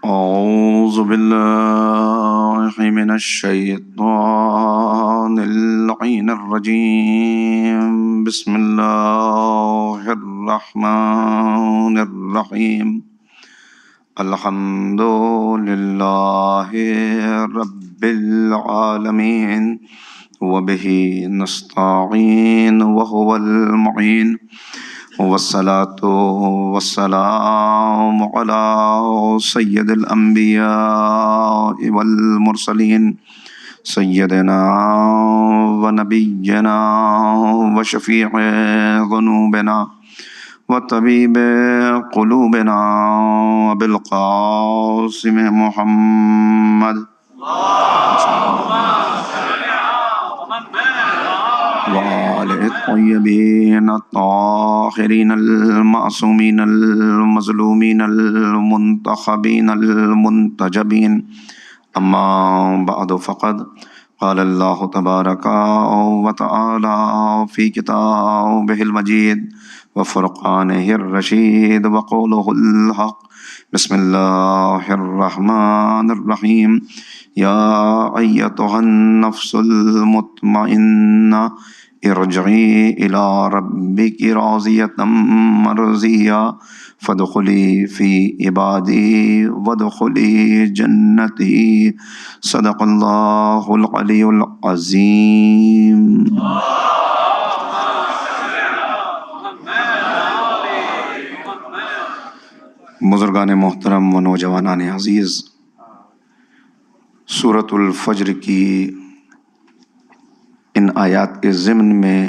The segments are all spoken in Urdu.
أعوذ بالله من الشيطان اللعين الرجيم بسم الله الرحمن الرحيم الحمد لله رب العالمين وبه نستعين وهو المعين والصلاة والسلام على سيد الأنبياء والمرسلين سيدنا ونبينا وشفيع ذنوبنا وطبيب قلوبنا أبي القاسم محمد وآله الطيبين الطاهرين المعصومين المظلومين المنتخبين المنتجبين أما بعد فقد قال الله تبارك وتعالى في كتابه المجيد وفرقانه الرشيد وقوله الحق بسم الله الرحمن الرحيم يا أيتها النفس المطمئنة ارجعي إلى ربك راضية مرضية فادخلي في عبادي وادخلي جنتي صدق الله العلي العظيم. بزرگان محترم و نوجوانان عزیز، سورۃ الفجر کی ان آیات کے ضمن میں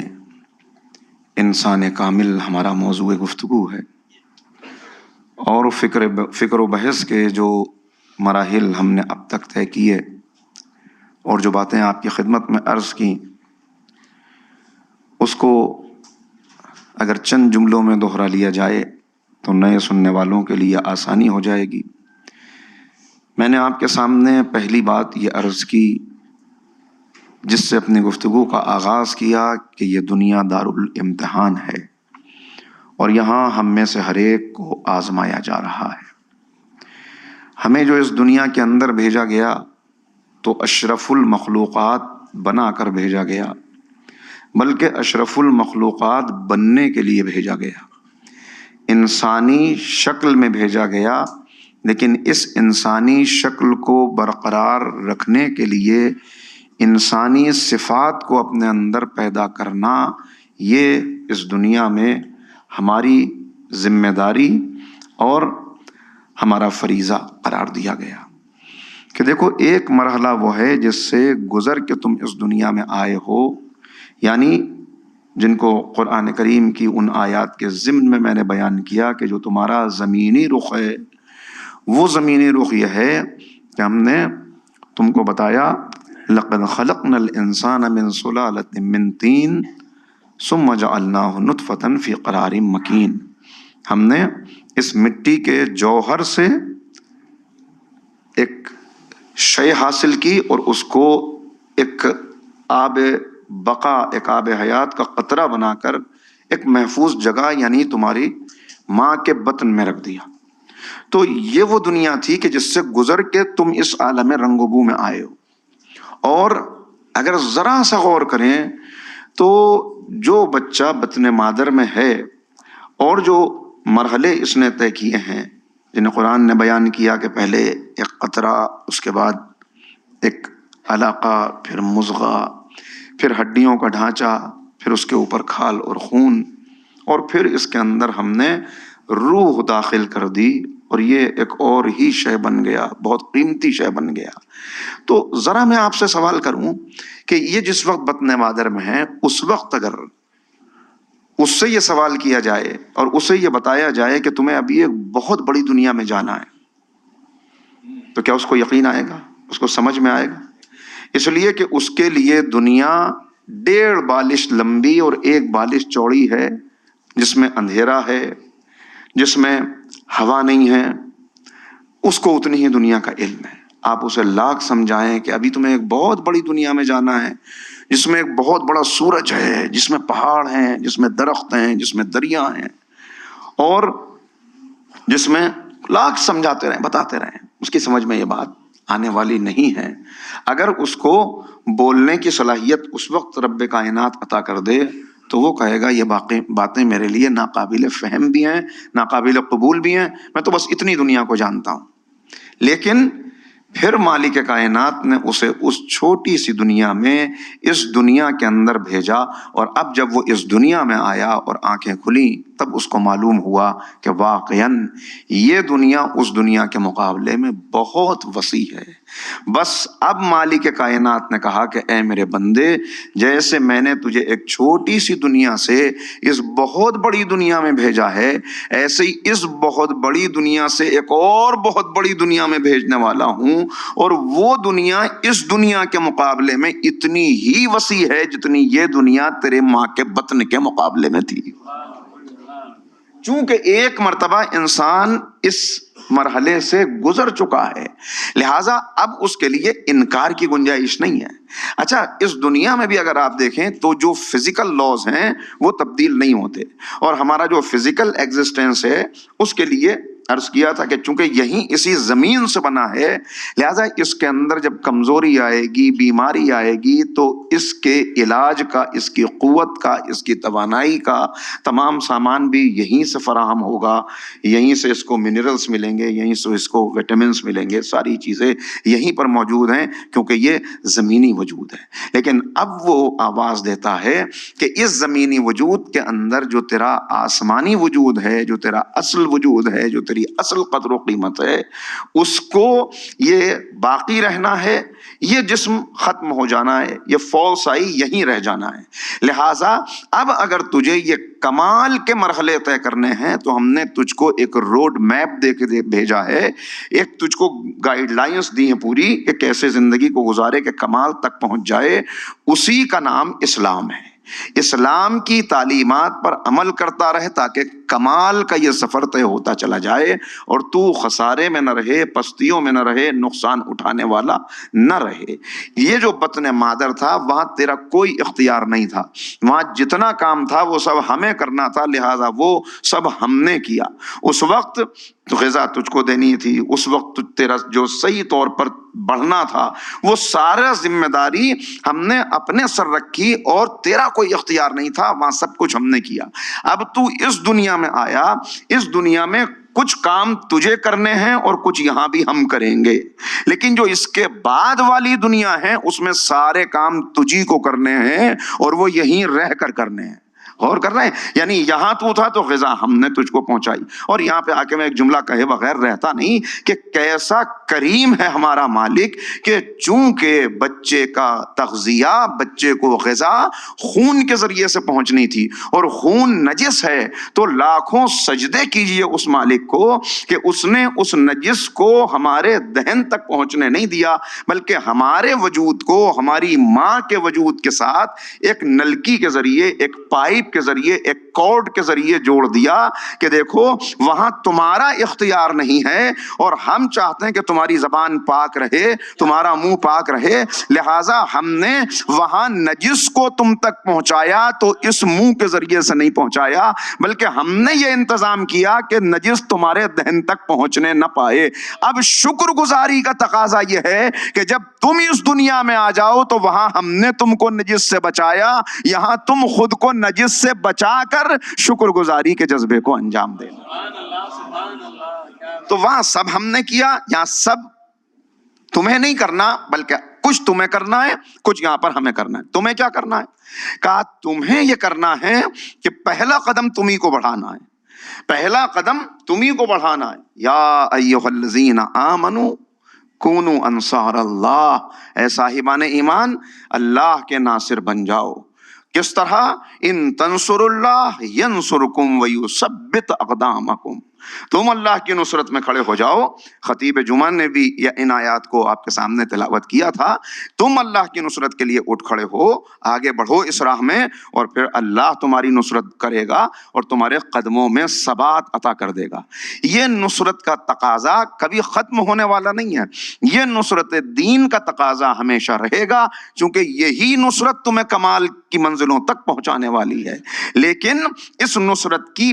انسان کامل ہمارا موضوع گفتگو ہے، اور فکر و بحث کے جو مراحل ہم نے اب تک طے کیے اور جو باتیں آپ کی خدمت میں عرض کی، اس کو اگر چند جملوں میں دوہرا لیا جائے تو نئے سننے والوں کے لیے آسانی ہو جائے گی۔ میں نے آپ کے سامنے پہلی بات یہ عرض کی جس سے اپنی گفتگو کا آغاز کیا کہ یہ دنیا دارالامتحان ہے اور یہاں ہم میں سے ہر ایک کو آزمایا جا رہا ہے۔ ہمیں جو اس دنیا کے اندر بھیجا گیا تو اشرف المخلوقات بنا کر بھیجا گیا، بلکہ اشرف المخلوقات بننے کے لیے بھیجا گیا، انسانی شکل میں بھیجا گیا، لیکن اس انسانی شکل کو برقرار رکھنے کے لیے انسانی صفات کو اپنے اندر پیدا کرنا، یہ اس دنیا میں ہماری ذمہ داری اور ہمارا فریضہ قرار دیا گیا کہ دیکھو ایک مرحلہ وہ ہے جس سے گزر کے تم اس دنیا میں آئے ہو، یعنی جن کو قرآن کریم کی ان آیات کے ضمن میں نے بیان کیا کہ جو تمہارا زمینی رخ ہے، وہ زمینی رخ یہ ہے کہ ہم نے تم کو بتایا لَقَدْ خَلَقْنَا الْإِنسَانَ مِنْ سُلَالَةٍ مِّن طِينٍ ثُمَّ جَعَلْنَاهُ نُطْفَةً فِي قَرَارٍ مَّكِينٍ۔ ہم نے اس مٹی کے جوہر سے ایک شے حاصل کی اور اس کو ایک آب بقا، ایک آب حیات کا قطرہ بنا کر ایک محفوظ جگہ یعنی تمہاری ماں کے بطن میں رکھ دیا۔ تو یہ وہ دنیا تھی کہ جس سے گزر کے تم اس عالم رنگ و بو میں آئے ہو، اور اگر ذرا سا غور کریں تو جو بچہ بطن مادر میں ہے اور جو مرحلے اس نے طے کیے ہیں جنہیں قرآن نے بیان کیا کہ پہلے ایک قطرہ، اس کے بعد ایک علاقہ، پھر مضغہ، پھر ہڈیوں کا ڈھانچہ، پھر اس کے اوپر کھال اور خون، اور پھر اس کے اندر ہم نے روح داخل کر دی اور یہ ایک اور ہی شے بن گیا، بہت قیمتی شے بن گیا۔ تو ذرا میں آپ سے سوال کروں کہ یہ جس وقت بطن مادر میں ہے، اس وقت اگر اس سے یہ سوال کیا جائے اور اسے یہ بتایا جائے کہ تمہیں ابھی ایک بہت بڑی دنیا میں جانا ہے، تو کیا اس کو یقین آئے گا؟ اس کو سمجھ میں آئے گا؟ اس لیے کہ اس کے لیے دنیا 1.5 بالش لمبی اور 1 بالش چوڑی ہے، جس میں اندھیرا ہے، جس میں ہوا نہیں ہے، اس کو اتنی ہی دنیا کا علم ہے۔ آپ اسے لاکھ سمجھائیں کہ ابھی تمہیں ایک بہت بڑی دنیا میں جانا ہے جس میں ایک بہت بڑا سورج ہے، جس میں پہاڑ ہیں، جس میں درخت ہیں، جس میں دریا ہیں، اور جس میں لاکھ سمجھاتے رہیں، بتاتے رہیں، اس کی سمجھ میں یہ بات آنے والی نہیں ہے۔ اگر اس کو بولنے کی صلاحیت اس وقت رب کائنات عطا کر دے تو وہ کہے گا یہ باقی باتیں میرے لیے ناقابل فہم بھی ہیں، ناقابل قبول بھی ہیں، میں تو بس اتنی دنیا کو جانتا ہوں۔ لیکن پھر مالک کائنات نے اسے اس چھوٹی سی دنیا میں، اس دنیا کے اندر بھیجا، اور اب جب وہ اس دنیا میں آیا اور آنکھیں کھلیں تب اس کو معلوم ہوا کہ واقعاً یہ دنیا اس دنیا کے مقابلے میں بہت وسیع ہے۔ بس اب مالک کائنات نے کہا کہ اے میرے بندے، جیسے میں نے تجھے ایک چھوٹی سی دنیا سے اس بہت بڑی دنیا میں بھیجا ہے، ایسے ہی اس بہت بڑی دنیا سے ایک اور بہت بڑی دنیا میں بھیجنے والا ہوں، اور وہ دنیا اس دنیا کے مقابلے میں اتنی ہی وسیع ہے جتنی یہ دنیا تیرے ماں کے بطن کے مقابلے میں تھی۔ چونکہ ایک مرتبہ انسان اس مرحلے سے گزر چکا ہے، لہٰذا اب اس کے لیے انکار کی گنجائش نہیں ہے۔ اچھا، اس دنیا میں بھی اگر آپ دیکھیں تو جو فزیکل لاز ہیں وہ تبدیل نہیں ہوتے، اور ہمارا جو فزیکل ایگزسٹنس ہے اس کے لیے عرض کیا تھا کہ چونکہ یہیں اسی زمین سے بنا ہے، لہذا اس کے اندر جب کمزوری آئے گی، بیماری آئے گی، تو اس کے علاج کا، اس کی قوت کا، اس کی توانائی کا تمام سامان بھی یہیں سے فراہم ہوگا، یہیں سے اس کو منرلز ملیں گے، یہیں سے اس کو وٹامنس ملیں گے، ساری چیزیں یہیں پر موجود ہیں کیونکہ یہ زمینی وجود ہے۔ لیکن اب وہ آواز دیتا ہے کہ اس زمینی وجود کے اندر جو تیرا آسمانی وجود ہے، جو تیرا اصل وجود ہے، جو تیری اصل قدر و قیمت ہے، اس کو یہ باقی رہنا ہے، یہ جسم ختم ہو جانا ہے، یہ فالس آئی یہیں رہ جانا ہے۔ لہٰذا اب اگر تجھے یہ کمال کے مرحلے طے کرنے ہیں تو ہم نے تجھ کو ایک روڈ میپ دے کے بھیجا ہے، ایک تجھ کو گائیڈ لائنز دی ہیں پوری کہ کیسے زندگی کو گزارے کہ کمال تک پہنچ جائے۔ اسی کا نام اسلام ہے۔ اسلام کی تعلیمات پر عمل کرتا رہے تاکہ کمال کا یہ سفر طے ہوتا چلا جائے، اور تو خسارے میں نہ رہے، پستیوں میں نہ رہے، نقصان اٹھانے والا نہ رہے۔ یہ جو بطن مادر تھا وہاں تیرا کوئی اختیار نہیں تھا، وہاں جتنا کام تھا وہ سب ہمیں کرنا تھا، لہٰذا وہ سب ہم نے کیا۔ اس وقت غذا تجھ کو دینی تھی، اس وقت تیرا جو صحیح طور پر بڑھنا تھا وہ سارا ذمہ داری ہم نے اپنے سر رکھی، اور تیرا کوئی اختیار نہیں تھا، وہاں سب کچھ ہم نے کیا۔ اب تو اس دنیا میں آیا، اس دنیا میں کچھ کام تجھے کرنے ہیں اور کچھ یہاں بھی ہم کریں گے، لیکن جو اس کے بعد والی دنیا ہے اس میں سارے کام تجھی کو کرنے ہیں، اور وہ یہیں رہ کر کرنے ہیں۔ غور کر رہے ہیں؟ یعنی یہاں تو تھا تو غذا ہم نے تجھ کو پہنچائی، اور یہاں پہ آ کے میں ایک جملہ کہے بغیر رہتا نہیں کہ کیسا کریم ہے ہمارا مالک کہ چونکہ بچے کا تغذیہ، بچے کو غذا خون کے ذریعے سے پہنچنی تھی، اور خون نجس ہے، تو لاکھوں سجدے کیجئے اس مالک کو کہ اس نے اس نجس کو ہمارے دہن تک پہنچنے نہیں دیا، بلکہ ہمارے وجود کو ہماری ماں کے وجود کے ساتھ ایک نلکی کے ذریعے، ایک پائپ کے ذریعے، ایک کارڈ کے ذریعے جوڑ دیا کہ دیکھو وہاں تمہارا اختیار نہیں ہے، اور ہم چاہتے ہیں کہ تمہاری زبان پاک رہے، تمہارا منہ پاک رہے، لہٰذا ہم نے وہاں نجس کو تم تک پہنچایا تو اس منہ کے ذریعے سے نہیں پہنچایا، بلکہ ہم نے یہ انتظام کیا کہ نجس تمہارے دہن تک پہنچنے نہ پائے۔ اب شکر گزاری کا تقاضا یہ ہے کہ جب تم اس دنیا میں آ جاؤ تو وہاں ہم نے تم کو نجس سے بچایا، یہاں تم خود کو نجس سے بچا کر شکر گزاری کے جذبے کو انجام دے۔ تو وہاں سب ہم نے کیا، یہاں سب تمہیں نہیں کرنا، بلکہ کچھ تمہیں کرنا ہے، کچھ یہاں پر ہمیں کرنا ہے۔ تمہیں کیا کرنا ہے؟ کہا تمہیں یہ کرنا ہے کہ پہلا قدم تمہیں کو بڑھانا ہے، پہلا قدم تمہیں کو بڑھانا ہے۔ یا ایھا الذین آمنوا کونوا انصار اللہ، اے صاحبان ایمان اللہ کے ناصر بن جاؤ۔ کس طرح؟ ان تنصر اللہ ینصرکم ویثبت اقدامکم، تم اللہ کی نصرت میں کھڑے ہو جاؤ۔ خطیب جمعہ نے بھی ان آیات کو آپ کے سامنے تلاوت کیا تھا۔ تم اللہ کی نصرت کے لیے اٹھ کھڑے ہو، آگے بڑھو اس راہ میں، اور پھر اللہ تمہاری نصرت کرے گا اور تمہارے قدموں میں ثبات عطا کر دے گا۔ یہ نصرت کا تقاضا کبھی ختم ہونے والا نہیں ہے، یہ نصرت دین کا تقاضا ہمیشہ رہے گا، چونکہ یہی نصرت تمہیں کمال کی منزلوں تک پہنچانے والی ہے۔ لیکن اس نصرت کی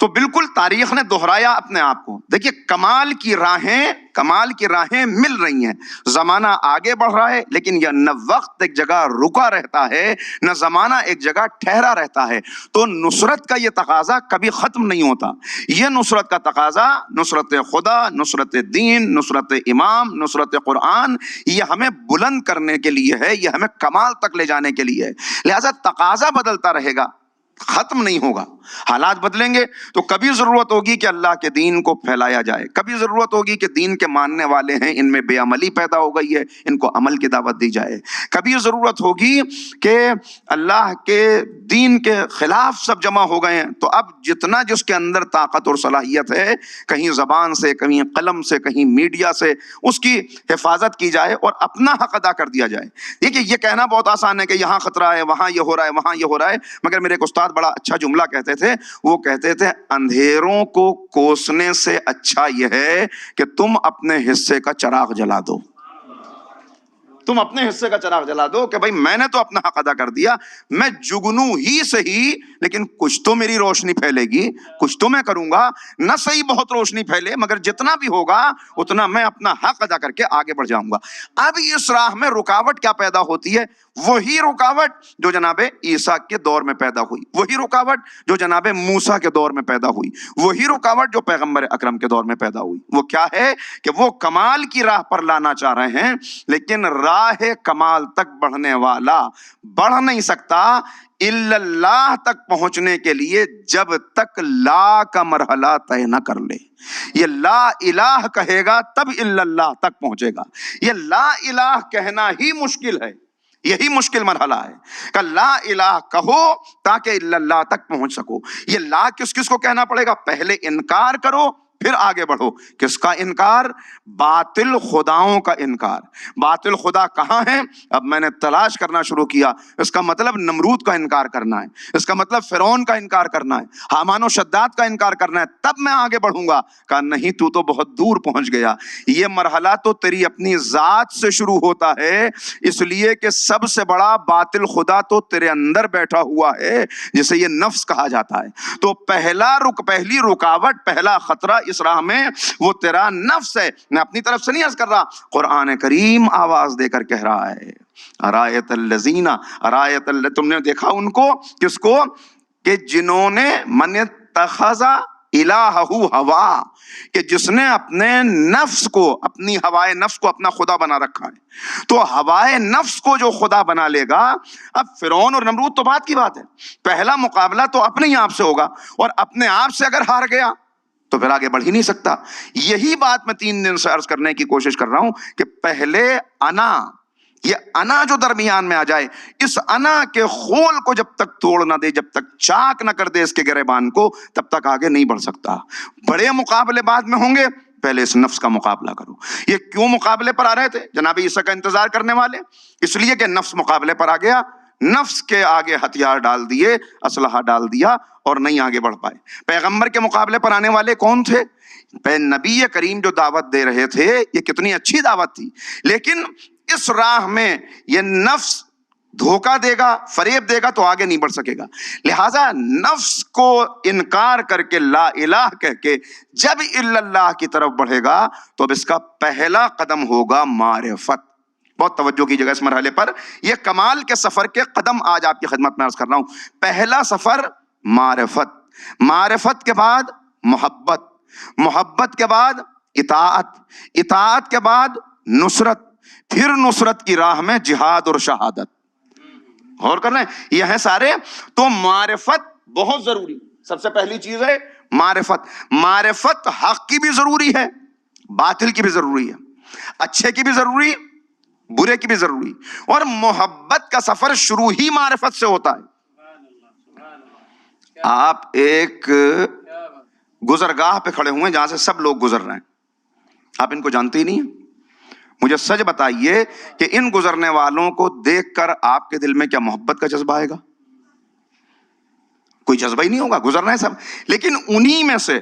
تو بالکل تاریخ نے دہرایا اپنے آپ کو. دیکھیے کمال کی راہیں مل رہی ہیں. زمانہ آگے بڑھ رہا ہے لیکن یہ نہ وقت ایک جگہ رکا رہتا ہے نہ زمانہ ایک جگہ ٹھہرا رہتا ہے. تو نصرت کا یہ تقاضا کبھی ختم نہیں ہوتا. یہ نصرت کا تقاضا نصرت خدا، نصرت دین، نصرت امام، نصرت قرآن، یہ ہمیں بلند کرنے کے لیے ہے، یہ ہمیں کمال تک لے جانے کے لیے ہے. لہذا تقاضا بدلتا رہے گا، ختم نہیں ہوگا. حالات بدلیں گے تو کبھی ضرورت ہوگی کہ اللہ کے دین کو پھیلایا جائے، کبھی ضرورت ہوگی کہ دین کے ماننے والے ہیں ان میں بے عملی پیدا ہو گئی ہے، ان کو عمل کی دعوت دی جائے. کبھی ضرورت ہوگی کہ اللہ کے دین کے خلاف سب جمع ہو گئے ہیں، تو اب جتنا جس کے اندر طاقت اور صلاحیت ہے، کہیں زبان سے، کہیں قلم سے، کہیں میڈیا سے، اس کی حفاظت کی جائے اور اپنا حق ادا کر دیا جائے. دیکھیے یہ کہنا بہت آسان ہے کہ یہاں خطرہ ہے، وہاں یہ ہو رہا ہے، وہاں یہ ہو رہا ہے، مگر میرے ایک استاد بڑا اچھا جملہ کہتے تھے. وہ کہتے تھے اندھیروں کو کوسنے سے اچھا یہ ہے کہ تم اپنے حصے کا چراغ جلا دو. تم اپنے حصے کا چراغ جلا دو کہ بھائی میں نے تو اپنا حق ادا کر دیا، میں جگنو ہی صحیح لیکن کچھ تو میری روشنی پھیلے گی، کچھ تو میں کروں گا. نہ صحیح بہت روشنی پھیلے مگر جتنا بھی ہوگا اتنا میں اپنا حق ادا کر کے آگے بڑھ جاؤں گا. اب اس راہ میں رکاوٹ کیا پیدا ہوتی ہے؟ وہی رکاوٹ جو جناب عیسیٰ کے دور میں پیدا ہوئی، وہی رکاوٹ جو جناب موسیٰ کے دور میں پیدا ہوئی، وہی رکاوٹ جو پیغمبر اکرم کے دور میں پیدا ہوئی. وہ کیا ہے کہ وہ کمال کی راہ پر لانا چاہ رہے ہیں، لیکن راہ کمال تک بڑھنے والا بڑھ نہیں سکتا الا اللہ تک پہنچنے کے لیے جب تک لا کا مرحلہ طے نہ کر لے. یہ لا الہ کہے گا تب الا اللہ تک پہنچے گا. یہ لا الہ کہنا ہی مشکل ہے، یہی مشکل مرحلہ ہے کہ لا الہ کہو تاکہ الا اللہ تک پہنچ سکو. یہ لا کس کس کو کہنا پڑے گا؟ پہلے انکار کرو پھر آگے بڑھو. کس کا انکار؟ باطل خداؤں کا انکار. باطل خدا کہاں ہیں؟ اب میں نے تلاش کرنا شروع کیا. اس کا مطلب نمرود کا انکار کرنا ہے، اس کا مطلب فرعون کا انکار کرنا ہے، حامان و شداد کا انکار کرنا ہے، تب میں آگے بڑھوں گا. کہا نہیں، تو بہت دور پہنچ گیا. یہ مرحلہ تو تیری اپنی ذات سے شروع ہوتا ہے، اس لیے کہ سب سے بڑا باطل خدا تو تیرے اندر بیٹھا ہوا ہے جسے یہ نفس کہا جاتا ہے. تو پہلی رکاوٹ، پہلا خطرہ اس راہ میں وہ تیرا نفس ہے. میں اپنی طرف سے نہیں عرض کر رہا، قرآن کریم آواز دے کر کہہ رہا ہے ارایت الذین، تم نے دیکھا ان کو، کس کو؟ کہ جنہوں نے من اتخذ الہہ ہوا، کہ جس نے اپنے نفس کو، اپنی ہوائے نفس کو اپنا خدا بنا رکھا ہے. تو ہوائے نفس کو جو خدا بنا لے گا، اب فرعون اور نمرود تو بات کی بات ہے، پہلا مقابلہ تو اپنے ہی آپ سے ہوگا، اور اپنے آپ سے اگر ہار گیا تو پھر آگے بڑھ ہی نہیں سکتا. یہی بات میں 3 دن سے عرض کرنے کی کوشش کر رہا ہوں کہ پہلے یہ انا جو درمیان میں آ جائے، اس انا کے خول کو جب تک توڑ نہ دے، جب تک چاک نہ کر دے اس کے گریبان کو، تب تک آگے نہیں بڑھ سکتا. بڑے مقابلے بعد میں ہوں گے، پہلے اس نفس کا مقابلہ کرو. یہ کیوں مقابلے پر آ رہے تھے جناب عیسیٰ کا انتظار کرنے والے؟ اس لیے کہ نفس مقابلے پر آ گیا، نفس کے آگے ہتھیار ڈال دیے، اسلحہ ڈال دیا اور نہیں آگے بڑھ پائے. پیغمبر کے مقابلے پر آنے والے کون تھے؟ نبی کریم جو دعوت دے رہے تھے، یہ کتنی اچھی دعوت تھی، لیکن اس راہ میں یہ نفس دھوکہ دے گا، فریب دے گا تو آگے نہیں بڑھ سکے گا. لہٰذا نفس کو انکار کر کے لا الہ کہہ کے جب الا اللہ کی طرف بڑھے گا تو اب اس کا پہلا قدم ہوگا معرفت. بہت توجہ کیجیے گا اس مرحلے پر. یہ کمال کے سفر کے قدم آج آپ کی خدمت میں عرض کر رہا ہوں. پہلا سفر معرفت، معرفت کے بعد محبت، محبت کے بعد اطاعت، اطاعت کے بعد نصرت، پھر نصرت کی راہ میں جہاد اور شہادت. غور کر رہے ہیں؟ یہ ہیں سارے. تو معرفت بہت ضروری، سب سے پہلی چیز ہے معرفت. معرفت حق کی بھی ضروری ہے، باطل کی بھی ضروری ہے، اچھے کی بھی ضروری، برے کی بھی ضروری. اور محبت کا سفر شروع ہی معرفت سے ہوتا ہے. آپ ایک گزرگاہ پہ کھڑے ہوئے جہاں سے سب لوگ گزر رہے ہیں، آپ ان کو جانتے ہی نہیں ہیں. مجھے سچ بتائیے کہ ان گزرنے والوں کو دیکھ کر آپ کے دل میں کیا محبت کا جذبہ آئے گا؟ کوئی جذبہ ہی نہیں ہوگا، گزر رہے ہیں سب. لیکن انہی میں سے،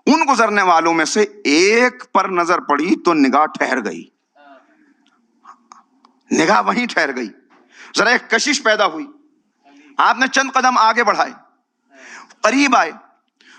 ان گزرنے والوں میں سے ایک پر نظر پڑی تو نگاہ ٹھہر گئی، نگاہ وہیں ٹھہر گئی. ذرا ایک کشش پیدا ہوئی، آپ نے چند قدم آگے بڑھائے، قریب آئے.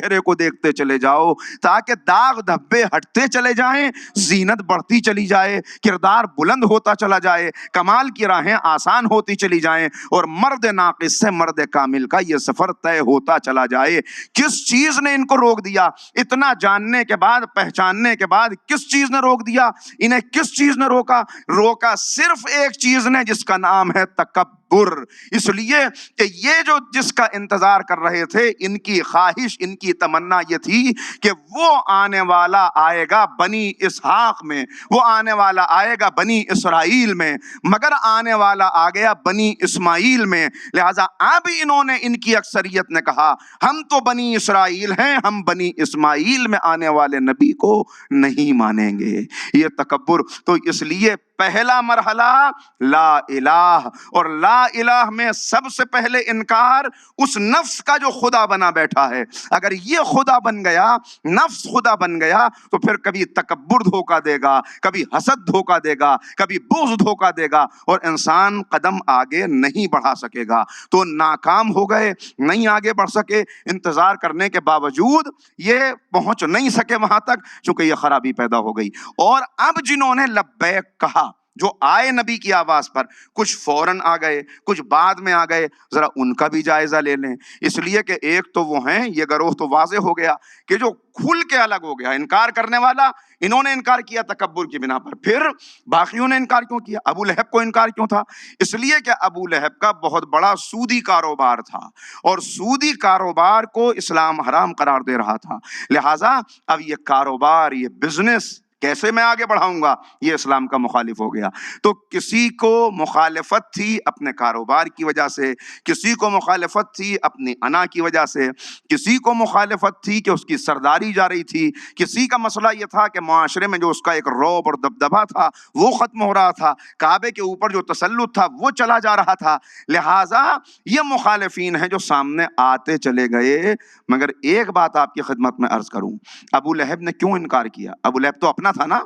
چہرے کو دیکھتے چلے جاؤ تاکہ داغ دھبے ہٹتے چلے جائیں، زینت بڑھتی چلی جائے، کردار بلند ہوتا چلا جائے، کمال کی راہیں آسان ہوتی چلی جائیں، اور مرد ناقص سے مرد کامل کا یہ سفر طے ہوتا چلا جائے۔ کس چیز نے ان کو روک دیا؟ اتنا جاننے کے بعد، پہچاننے کے بعد کس چیز نے روک دیا انہیں؟ کس چیز نے روکا؟ روکا صرف ایک چیز نے، جس کا نام ہے تکبر۔ اس لیے کہ یہ جو جس کا انتظار کر رہے تھے، ان کی خواہش، ان کی تمنا یہ تھی کہ وہ آنے والا آئے گا بنی اسحاق میں، وہ آنے والا آئے گا بنی اسرائیل میں، مگر آنے والا آ گیا بنی اسماعیل میں۔ لہذا اب انہوں نے، ان کی اکثریت نے کہا ہم تو بنی اسرائیل ہیں، ہم بنی اسماعیل میں آنے والے نبی کو نہیں مانیں گے۔ یہ تکبر۔ تو اس لیے پہلا مرحلہ لا الہ، اور لا الہ میں سب سے پہلے انکار اس نفس کا جو خدا بنا بیٹھا ہے۔ اگر یہ خدا بن گیا، نفس خدا بن گیا، تو پھر کبھی تکبر دھوکہ دے گا، کبھی حسد دھوکہ دے گا، کبھی بغض دھوکہ دے گا، اور انسان قدم آگے نہیں بڑھا سکے گا۔ تو ناکام ہو گئے، نہیں آگے بڑھ سکے، انتظار کرنے کے باوجود یہ پہنچ نہیں سکے وہاں تک، چونکہ یہ خرابی پیدا ہو گئی۔ اور اب جنہوں نے لبیک کہا، جو آئے نبی کی آواز پر، کچھ فوراً آ گئے، کچھ بعد میں آ گئے، ذرا ان کا بھی جائزہ لے لیں۔ اس لیے کہ ایک تو وہ ہیں، یہ گروہ تو واضح ہو گیا کہ جو کھل کے الگ ہو گیا، انکار کرنے والا، انہوں نے انکار کیا تکبر کی بنا پر۔ پھر باقیوں نے انکار کیوں کیا؟ ابو لہب کو انکار کیوں تھا؟ اس لیے کہ ابو لہب کا بہت بڑا سودی کاروبار تھا، اور سودی کاروبار کو اسلام حرام قرار دے رہا تھا۔ لہٰذا اب یہ کاروبار، یہ بزنس کیسے میں آگے بڑھاؤں گا، یہ اسلام کا مخالف ہو گیا۔ تو کسی کو مخالفت تھی اپنے کاروبار کی وجہ سے، کسی کو مخالفت تھی اپنی انا کی وجہ سے، کسی کو مخالفت تھی کہ اس کی سرداری جا رہی تھی، کسی کا مسئلہ یہ تھا کہ معاشرے میں جو اس کا ایک رعب اور دبدبہ تھا وہ ختم ہو رہا تھا، کعبے کے اوپر جو تسلط تھا وہ چلا جا رہا تھا۔ لہٰذا یہ مخالفین ہیں جو سامنے آتے چلے گئے۔ مگر ایک بات آپ کی خدمت میں عرض کروں، ابو لہب نے کیوں انکار کیا؟ ابو لہب تو اپنا تھا نا،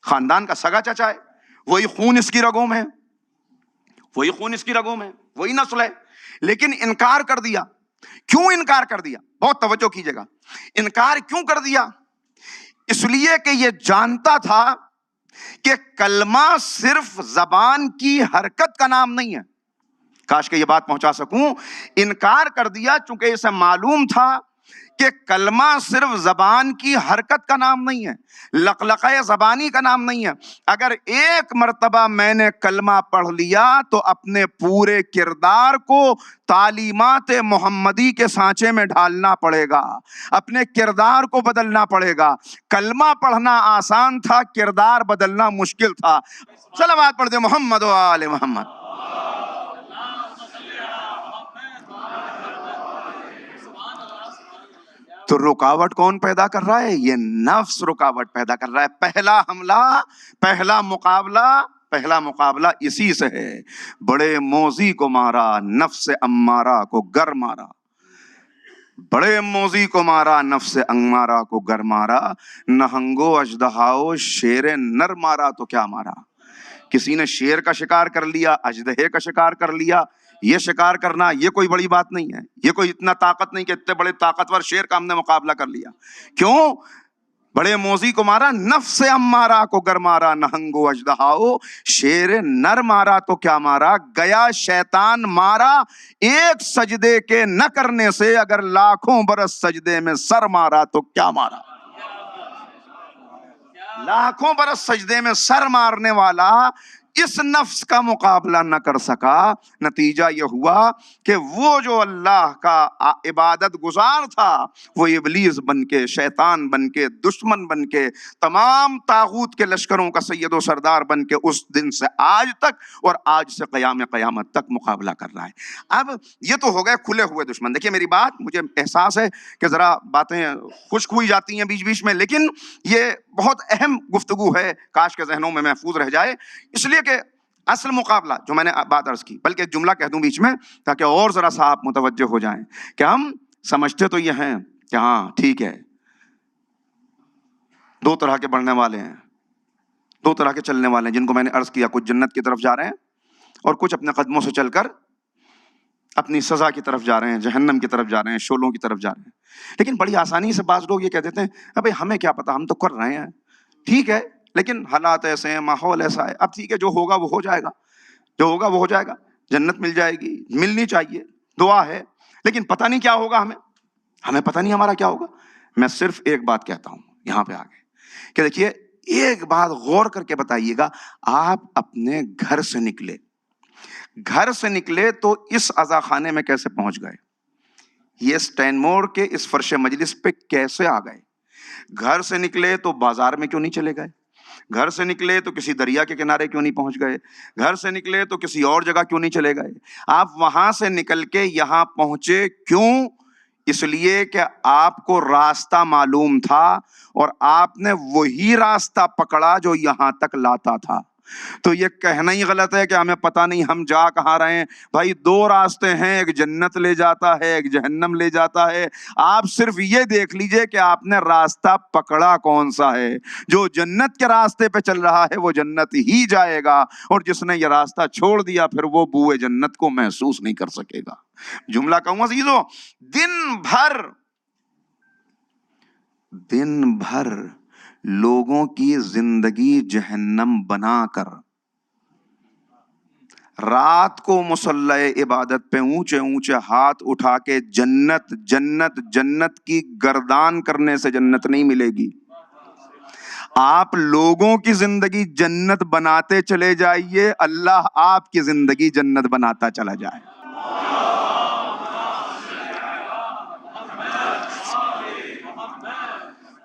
خاندان کا سگا چچا ہے، وہی خون اس کی رگوں میں ہے، وہی خون اس کی رگوں میں، وہی نسل ہے، لیکن انکار کر دیا۔ کیوں انکار کر دیا؟ بہت توجہ کیجئے گا۔ انکار کیوں کر دیا؟ اس لیے کہ یہ جانتا تھا کہ کلمہ صرف زبان کی حرکت کا نام نہیں ہے۔ کاش کہ یہ بات پہنچا سکوں۔ انکار کر دیا چونکہ اسے معلوم تھا کہ کلمہ صرف زبان کی حرکت کا نام نہیں ہے، لقلقہ زبانی کا نام نہیں ہے۔ اگر ایک مرتبہ میں نے کلمہ پڑھ لیا تو اپنے پورے کردار کو تعلیمات محمدی کے سانچے میں ڈھالنا پڑے گا، اپنے کردار کو بدلنا پڑے گا۔ کلمہ پڑھنا آسان تھا، کردار بدلنا مشکل تھا۔ صلوات پڑھ دے محمد و آل محمد۔ تو رکاوٹ کون پیدا کر رہا ہے؟ یہ نفس رکاوٹ پیدا کر رہا ہے۔ پہلا حملہ، پہلا مقابلہ اسی سے ہے۔ بڑے موذی کو مارا، نفس امارہ کو گر مارا، بڑے موذی کو مارا، نفس امارہ کو گر مارا، نہنگو اژدہاؤ شیر نر مارا تو کیا مارا۔ کسی نے شیر کا شکار کر لیا، اژدہے کا شکار کر لیا، یہ شکار کرنا یہ کوئی بڑی بات نہیں ہے، یہ کوئی اتنا طاقت نہیں کہ اتنے بڑے طاقتور شیر کا ہم نے مقابلہ کر لیا۔ کیوں؟ بڑے موذی کو مارا، نفس امارہ کو گر مارا، نہنگو اژدہاؤ شیر نر مارا تو کیا مارا۔ گیا شیطان مارا ایک سجدے کے نہ کرنے سے، اگر لاکھوں برس سجدے میں سر مارا تو کیا مارا۔ لاکھوں برس سجدے میں سر مارنے والا اس نفس کا مقابلہ نہ کر سکا۔ نتیجہ یہ ہوا کہ وہ جو اللہ کا عبادت گزار تھا، وہ ابلیس بن کے، شیطان بن کے، دشمن بن کے، تمام طاغوت کے لشکروں کا سید و سردار بن کے اس دن سے آج تک، اور آج سے قیامت تک مقابلہ کر رہا ہے۔ اب یہ تو ہو گئے کھلے ہوئے دشمن۔ دیکھیے میری بات، مجھے احساس ہے کہ ذرا باتیں خشک ہوئی جاتی ہیں بیچ بیچ میں، لیکن یہ بہت اہم گفتگو ہے، کاش کے ذہنوں میں محفوظ رہ جائے۔ اس لیے کہ اصل مقابلہ جو میں نے بات عرض کی، بلکہ جملہ کہہ دوں بیچ میں تاکہ اور ذرا سا آپ متوجہ ہو جائیں، کہ ہم سمجھتے تو یہ ہیں کہ ہاں ٹھیک ہے، دو طرح کے بڑھنے والے ہیں، دو طرح کے چلنے والے ہیں، جن کو میں نے عرض کیا، کچھ جنت کی طرف جا رہے ہیں اور کچھ اپنے قدموں سے چل کر اپنی سزا کی طرف جا رہے ہیں، جہنم کی طرف جا رہے ہیں، شعلوں کی طرف جا رہے ہیں. لیکن بڑی آسانی سے بعض لوگ یہ کہہ دیتے ہیں ابھی ہمیں کیا پتا، ہم تو کر رہے ہیں. ٹھیک ہے، لیکن حالات ایسے ہیں، ماحول ایسا ہے، اب ٹھیک ہے، جو ہوگا وہ ہو جائے گا، جو ہوگا وہ ہو جائے گا. جنت مل جائے گی، ملنی چاہیے، دعا ہے، لیکن پتہ نہیں کیا ہوگا، ہمیں پتہ نہیں ہمارا کیا ہوگا. میں صرف ایک بات کہتا ہوں یہاں پہ آگے کہ دیکھیے، ایک بات غور کر کے بتائیے گا. آپ اپنے گھر سے نکلے تو اس عزا خانے میں کیسے پہنچ گئے؟ یہ اسٹین مور کے اس فرش مجلس پہ کیسے آ گئے؟ گھر سے نکلے تو بازار میں کیوں نہیں چلے گئے؟ گھر سے نکلے تو کسی دریا کے کنارے کیوں نہیں پہنچ گئے؟ گھر سے نکلے تو کسی اور جگہ کیوں نہیں چلے گئے؟ آپ وہاں سے نکل کے یہاں پہنچے کیوں؟ اس لیے کہ آپ کو راستہ معلوم تھا اور آپ نے وہی راستہ پکڑا جو یہاں تک لاتا تھا. تو یہ کہنا ہی غلط ہے کہ ہمیں پتہ نہیں ہم جا کہاں رہے ہیں. بھائی دو راستے ہیں، ایک جنت لے جاتا ہے، ایک جہنم لے جاتا ہے. آپ صرف یہ دیکھ لیجئے کہ آپ نے راستہ پکڑا کون سا ہے. جو جنت کے راستے پہ چل رہا ہے وہ جنت ہی جائے گا، اور جس نے یہ راستہ چھوڑ دیا پھر وہ بوئے جنت کو محسوس نہیں کر سکے گا. جملہ کہوں عزیزو، دن بھر لوگوں کی زندگی جہنم بنا کر رات کو مصلی عبادت پہ اونچے اونچے ہاتھ اٹھا کے جنت جنت جنت کی گردان کرنے سے جنت نہیں ملے گی. آپ لوگوں کی زندگی جنت بناتے چلے جائیے، اللہ آپ کی زندگی جنت بناتا چلا جائے.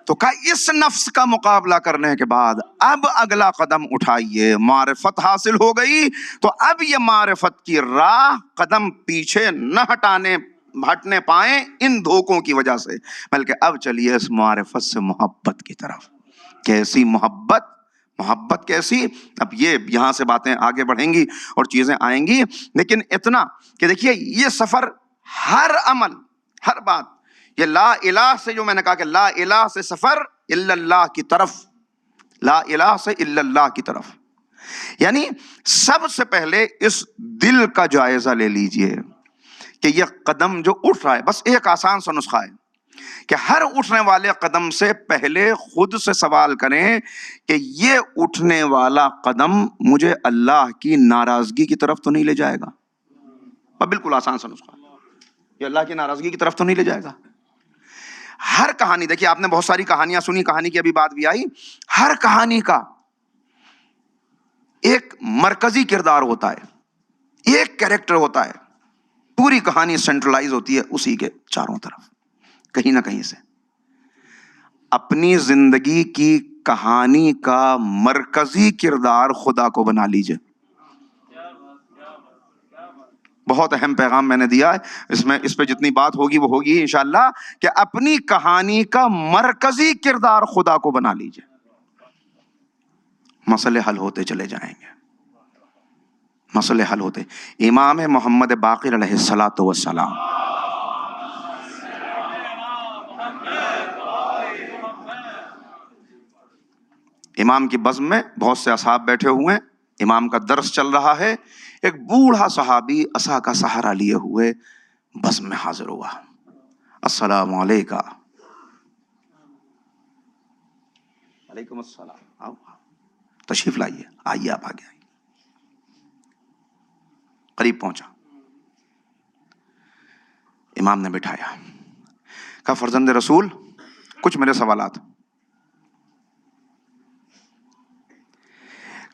تو کہا اس نفس کا مقابلہ کرنے کے بعد اب اگلا قدم اٹھائیے. معرفت حاصل ہو گئی تو اب یہ معرفت کی راہ قدم پیچھے نہ ہٹنے پائیں ان دھوکوں کی وجہ سے، بلکہ اب چلیے اس معرفت سے محبت کی طرف. کیسی محبت کیسی؟ اب یہ یہاں سے باتیں آگے بڑھیں گی اور چیزیں آئیں گی، لیکن اتنا کہ دیکھیے یہ سفر، ہر عمل، ہر بات، یہ لا الہ سے جو میں نے کہا کہ لا الہ سے سفر الا اللہ کی طرف، لا الہ سے الا اللہ کی طرف، یعنی سب سے پہلے اس دل کا جائزہ لے لیجئے کہ یہ قدم جو اٹھ رہا ہے، بس ایک آسان سا نسخہ ہے کہ ہر اٹھنے والے قدم سے پہلے خود سے سوال کریں کہ یہ اٹھنے والا قدم مجھے اللہ کی ناراضگی کی طرف تو نہیں لے جائے گا؟ بالکل آسان سا نسخہ، یہ اللہ کی ناراضگی کی طرف تو نہیں لے جائے گا؟ ہر کہانی، دیکھیے آپ نے بہت ساری کہانیاں سنی، کہانی کی ابھی بات بھی آئی، ہر کہانی کا ایک مرکزی کردار ہوتا ہے، ایک کریکٹر ہوتا ہے، پوری کہانی سینٹرلائز ہوتی ہے اسی کے چاروں طرف کہیں نہ کہیں سے. اپنی زندگی کی کہانی کا مرکزی کردار خدا کو بنا لیجئے. بہت اہم پیغام میں نے دیا ہے، اس پہ جتنی بات ہوگی وہ ہوگی انشاءاللہ، کہ اپنی کہانی کا مرکزی کردار خدا کو بنا لیجئے. مسئلے حل ہوتے چلے جائیں گے، مسئلے حل ہوتے. امام محمد باقر علیہ السلام، امام کی بزم میں بہت سے اصحاب بیٹھے ہوئے ہیں، امام کا درس چل رہا ہے، ایک بوڑھا صحابی عصا کا سہارا لیے ہوئے بزم میں حاضر ہوا. السلام علیکم. وعلیکم السلام. آؤ تشریف لائیے، آئیے آپ آگے آئیے. قریب پہنچا، امام نے بٹھایا، کہا فرزند رسول کچھ میرے سوالات.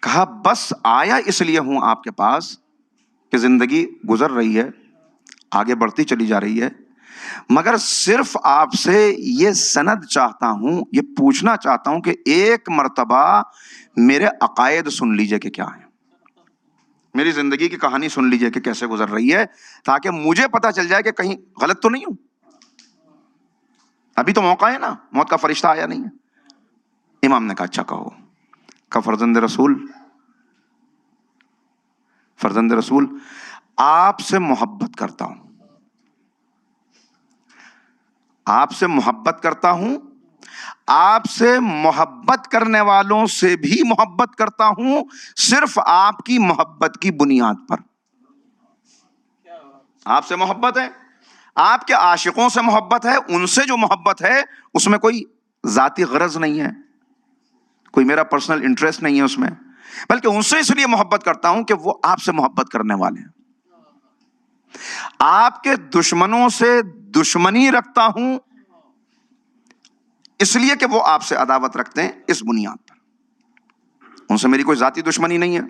کہا بس آیا اس لیے ہوں آپ کے پاس کہ زندگی گزر رہی ہے، آگے بڑھتی چلی جا رہی ہے، مگر صرف آپ سے یہ سند چاہتا ہوں، یہ پوچھنا چاہتا ہوں کہ ایک مرتبہ میرے عقائد سن لیجئے کہ کیا ہیں، میری زندگی کی کہانی سن لیجئے کہ کیسے گزر رہی ہے، تاکہ مجھے پتا چل جائے کہ کہیں غلط تو نہیں ہوں. ابھی تو موقع ہے نا، موت کا فرشتہ آیا نہیں ہے. امام نے کہا اچھا کہو. کہا فرزند رسول آپ سے محبت کرتا ہوں، آپ سے محبت کرتا ہوں، آپ سے محبت کرنے والوں سے بھی محبت کرتا ہوں، صرف آپ کی محبت کی بنیاد پر. آپ سے محبت ہے، آپ کے عاشقوں سے محبت ہے، ان سے جو محبت ہے اس میں کوئی ذاتی غرض نہیں ہے، کوئی میرا پرسنل انٹرسٹ نہیں ہے اس میں، بلکہ ان سے اس لیے محبت کرتا ہوں کہ وہ آپ سے محبت کرنے والے ہیں۔ آپ کے دشمنوں سے دشمنی رکھتا ہوں اس لیے کہ وہ آپ سے عداوت رکھتے ہیں اس بنیاد پر، ان سے میری کوئی ذاتی دشمنی نہیں ہے،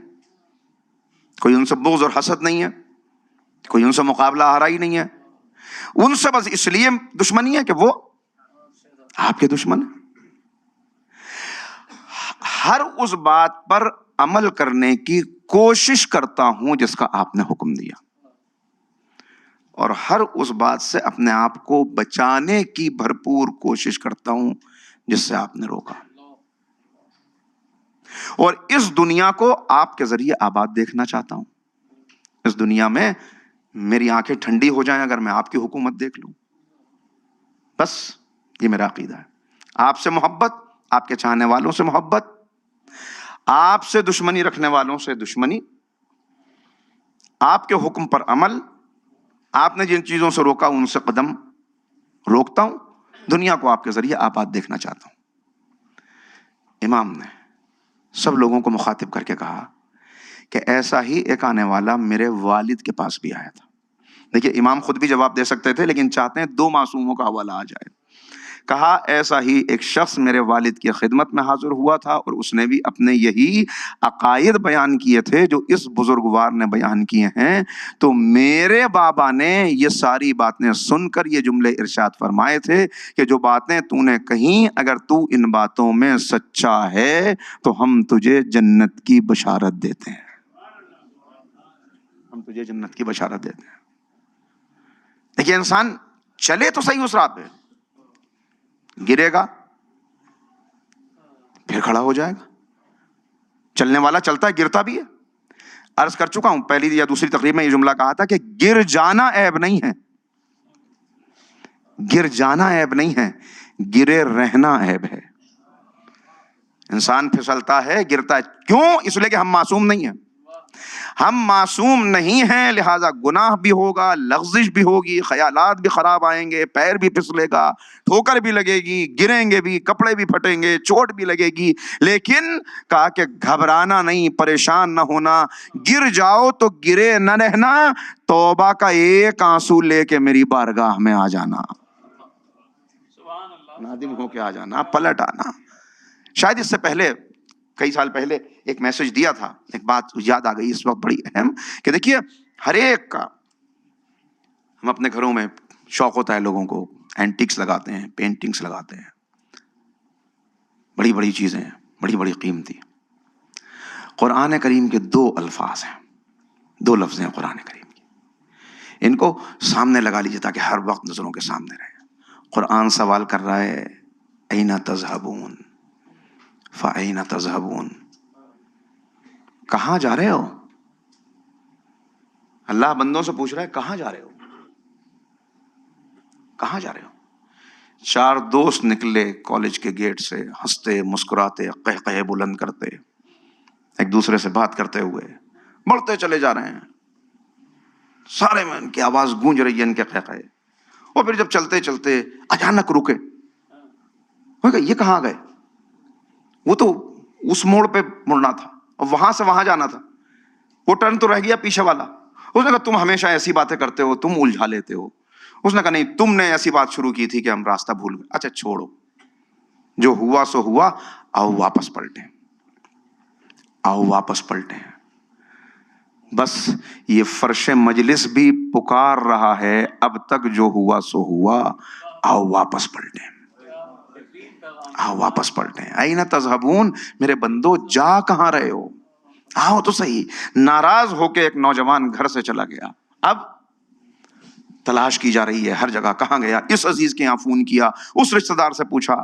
کوئی ان سے بغض اور حسد نہیں ہے، کوئی ان سے مقابلہ آرائی نہیں ہے، ان سے بس اس لیے دشمنی ہے کہ وہ آپ کے دشمن ہیں۔ ہر اس بات پر عمل کرنے کی کوشش کرتا ہوں جس کا آپ نے حکم دیا، اور ہر اس بات سے اپنے آپ کو بچانے کی بھرپور کوشش کرتا ہوں جس سے آپ نے روکا، اور اس دنیا کو آپ کے ذریعے آباد دیکھنا چاہتا ہوں۔ اس دنیا میں میری آنکھیں ٹھنڈی ہو جائیں اگر میں آپ کی حکومت دیکھ لوں، بس یہ میرا عقیدہ ہے۔ آپ سے محبت، آپ کے چاہنے والوں سے محبت، آپ سے دشمنی رکھنے والوں سے دشمنی، آپ کے حکم پر عمل، آپ نے جن چیزوں سے روکا ان سے قدم روکتا ہوں، دنیا کو آپ کے ذریعے آباد دیکھنا چاہتا ہوں۔ امام نے سب لوگوں کو مخاطب کر کے کہا کہ ایسا ہی ایک آنے والا میرے والد کے پاس بھی آیا تھا۔ دیکھیے امام خود بھی جواب دے سکتے تھے لیکن چاہتے ہیں دو معصوموں کا حوالہ آ جائے۔ کہا ایسا ہی ایک شخص میرے والد کی خدمت میں حاضر ہوا تھا اور اس نے بھی اپنے یہی عقائد بیان کیے تھے جو اس بزرگوار نے بیان کیے ہیں، تو میرے بابا نے یہ ساری باتیں سن کر یہ جملے ارشاد فرمائے تھے کہ جو باتیں تو نے کہیں اگر تو ان باتوں میں سچا ہے تو ہم تجھے جنت کی بشارت دیتے ہیں، ہم تجھے جنت کی بشارت دیتے ہیں۔ دیکھیے انسان چلے تو صحیح اس راہ پہ، گرے گا پھر کھڑا ہو جائے گا، چلنے والا چلتا ہے گرتا بھی ہے۔ عرض کر چکا ہوں پہلی یا دوسری تقریب میں یہ جملہ کہا تھا کہ گر جانا عیب نہیں ہے، گر جانا عیب نہیں ہے، گرے رہنا عیب ہے۔ انسان پھسلتا ہے گرتا ہے، کیوں؟ اس لیے کہ ہم معصوم نہیں ہیں، ہم معصوم نہیں ہیں، لہذا گناہ بھی ہوگا، لغزش بھی ہوگی، خیالات بھی خراب آئیں گے، پیر بھی پھسلے گا، ٹھوکر بھی لگے گی، گریں گے بھی، کپڑے بھی پھٹیں گے، چوٹ بھی لگے گی، لیکن کہا کہ گھبرانا نہیں، پریشان نہ ہونا، گر جاؤ تو گرے نہ رہنا، توبہ کا ایک آنسو لے کے میری بارگاہ میں آ جانا، نادم ہو کے آ جانا، پلٹ آنا۔ شاید اس سے پہلے کئی سال پہلے ایک میسج دیا تھا، ایک بات یاد آ گئی اس وقت بڑی اہم، کہ دیکھیے ہر ایک کا، ہم اپنے گھروں میں شوق ہوتا ہے لوگوں کو، اینٹکس لگاتے ہیں، پینٹنگز لگاتے ہیں، بڑی بڑی چیزیں ہیں، بڑی بڑی قیمتی۔ قرآن کریم کے دو الفاظ ہیں، دو لفظ ہیں قرآن کریم کی، ان کو سامنے لگا لیجیے تاکہ ہر وقت نظروں کے سامنے رہے۔ قرآن سوال کر رہا ہے اَیْنَ تَذْهَبُونَ فَأَیْنَ تَذْهَبُونَ، کہاں جا رہے ہو؟ اللہ بندوں سے پوچھ رہا ہے کہاں جا رہے ہو، کہاں جا رہے ہو؟ چار دوست نکلے کالج کے گیٹ سے، ہنستے مسکراتے قہقہے بلند کرتے، ایک دوسرے سے بات کرتے ہوئے بڑھتے چلے جا رہے ہیں، سارے میں ان کی آواز گونج رہی ہے، ان کے قہقہے، اور پھر جب چلتے چلتے اچانک رکے، یہ کہاں گئے؟ وہ تو اس موڑ پہ مڑنا تھا اور وہاں سے وہاں جانا تھا، وہ ٹرن تو رہ گیا پیچھے والا۔ اس نے کہا تم ہمیشہ ایسی باتیں کرتے ہو، تم الجھا لیتے ہو۔ اس نے کہا نہیں، تم نے ایسی بات شروع کی تھی کہ ہم راستہ بھول گئے۔ اچھا چھوڑو، جو ہوا سو ہوا، آؤ واپس پلٹیں، آؤ واپس پلٹیں۔ بس یہ فرش مجلس بھی پکار رہا ہے، اب تک جو ہوا سو ہوا، آؤ واپس پلٹیں، آؤ واپس پلٹیں۔ اَیْنَ تَذْهَبُونَ، میرے بندو جا کہاں رہے ہو؟ آؤ تو صحیح۔ ناراض ہو کے ایک نوجوان گھر سے چلا گیا، اب تلاش کی جا رہی ہے ہر جگہ، کہاں گیا؟ اس عزیز کے یہاں فون کیا، اس رشتہ دار سے پوچھا،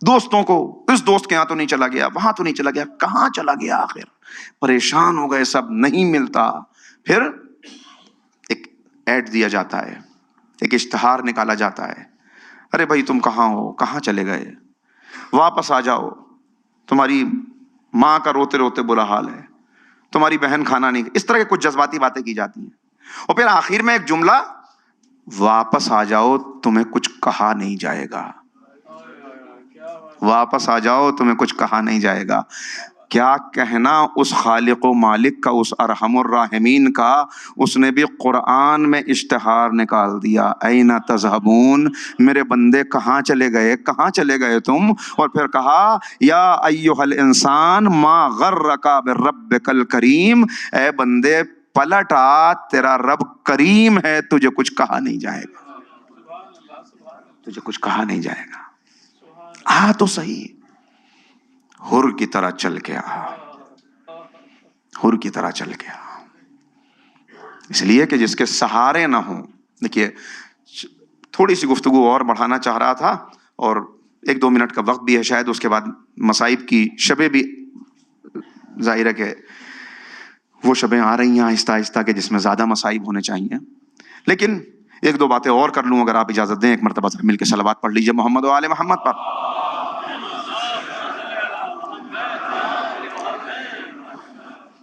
دوستوں کو، اس دوست کے یہاں تو نہیں چلا گیا، وہاں تو نہیں چلا گیا، کہاں چلا گیا آخر؟ پریشان ہو گئے سب، نہیں ملتا۔ پھر ایک ایڈ دیا جاتا ہے، ایک اشتہار نکالا جاتا ہے، ارے بھائی تم کہاں ہو، کہاں چلے گئے، واپس آ جاؤ، تمہاری ماں کا روتے روتے برا حال ہے، تمہاری بہن کھانا نہیں، اس طرح کے کچھ جذباتی باتیں کی جاتی ہیں۔ اور پھر آخر میں ایک جملہ، واپس آ جاؤ تمہیں کچھ کہا نہیں جائے گا، واپس آ جاؤ تمہیں کچھ کہا نہیں جائے گا۔ کیا کہنا اس خالق و مالک کا، اس ارحم الراحمین کا، اس نے بھی قرآن میں اشتہار نکال دیا، این تذہبون، میرے بندے کہاں چلے گئے، کہاں چلے گئے تم؟ اور پھر کہا یا ایھا الانسان ما غرک بربک الکریم، اے بندے پلٹ آ، تیرا رب کریم ہے، تجھے کچھ کہا نہیں جائے گا، تجھے کچھ کہا نہیں جائے گا۔ آ تو صحیح، حر کی طرح چل کے آ، حر کی طرح چل کے آ۔ اس لیے کہ جس کے سہارے نہ ہوں۔ دیکھیے تھوڑی سی گفتگو اور بڑھانا چاہ رہا تھا، اور 1-2 منٹ کا وقت بھی ہے شاید، اس کے بعد مصائب کی شبیں بھی ظاہر ہے کہ وہ شبیں آ رہی ہیں آہستہ آہستہ کہ جس میں زیادہ مصائب ہونے چاہیے، لیکن 1-2 باتیں اور کر لوں اگر آپ اجازت دیں۔ ایک مرتبہ مل کے صلوات پڑھ لیجئے محمد و آل محمد پر۔